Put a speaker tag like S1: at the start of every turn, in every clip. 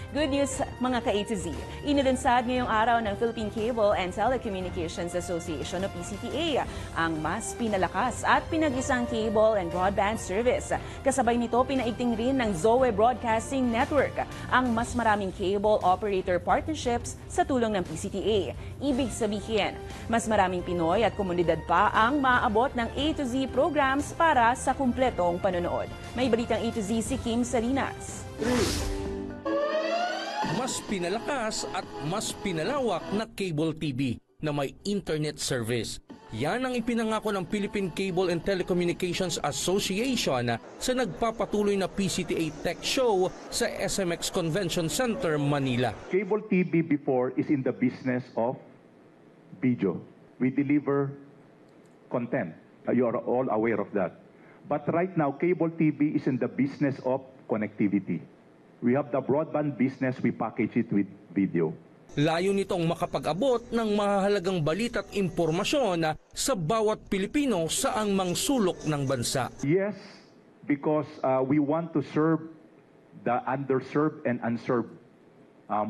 S1: Good news mga ka-A to Z. Inilunsad ngayong araw ng Philippine Cable and Telecommunications Association o PCTA ang mas pinalakas at pinag-isang cable and broadband service. Kasabay nito, pinaigting rin ng Zoe Broadcasting Network ang mas maraming cable operator partnerships sa tulong ng PCTA. Ibig sabihin, mas maraming Pinoy at komunidad pa ang maaabot ng A to Z programs para sa kumpletong panonood. May balitang A to Z si Kim Salinas.
S2: Mas pinalakas at mas pinalawak na cable TV na may internet service. Yan ang ipinangako ng Philippine Cable and Telecommunications Association sa nagpapatuloy na PCTA Tech Show sa SMX Convention Center, Manila.
S3: Cable TV before is in the business of video. We deliver content. You are all aware of that. But right now, cable TV is in the business of connectivity. We have the broadband business, we package it with video.
S2: Layo nitong makapag-abot ng mahahalagang balita at impormasyon sa bawat Pilipino sa angmang sulok ng bansa.
S3: Yes, because we want to serve the underserved and unserved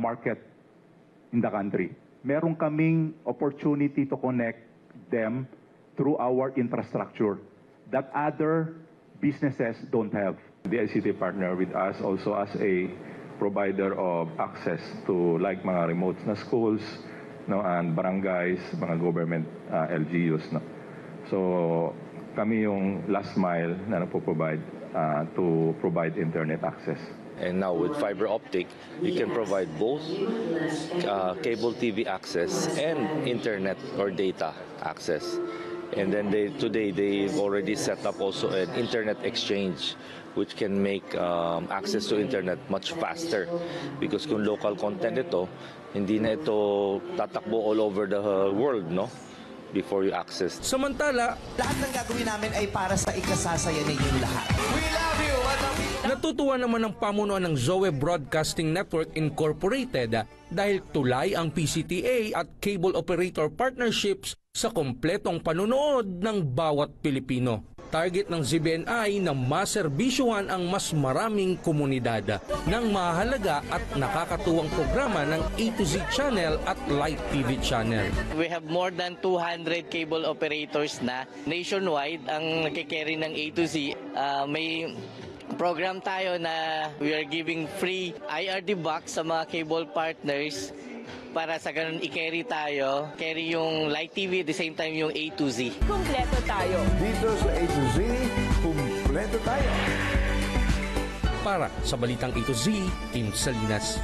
S3: market in the country. Meron kaming opportunity to connect them through our infrastructure that other businesses don't have.
S4: The ICT partner with us also as a provider of access to like mga remote na schools, no, and barangays, mga government LGUs. No. So kami yung last mile na nagpo-provide to provide internet access.
S5: And now with fiber optic, you can provide both cable TV access and internet or data access. And then today they've already set up also an internet exchange which can make access to internet much faster. Because kung local content ito, hindi na ito tatakbo all over the world, no? Before you access.
S2: Samantala,
S6: lahat ng gagawin namin ay para sa ikasasaya ninyong lahat. We love you!
S2: natutuwa naman ang pamunuan ng Zoe Broadcasting Network Incorporated dahil tulay ang PCTA at cable operator partnerships sa kompletong panunood ng bawat Pilipino. Target ng ZBNI na maserbisyuhan ang mas maraming komunidad ng mahalaga at nakakatuwang programa ng A to Z channel at Light TV channel.
S7: We have more than 200 cable operators na nationwide ang nagkikerry ng A to Z. May program tayo na we are giving free IRD box sa mga cable partners para sa ganun i-carry tayo. Carry yung Light TV at the same time yung A to Z.
S1: Kumpleto tayo.
S8: Dito sa A to Z, kumpleto tayo.
S2: Para sa Balitang A to Z, Kim Salinas.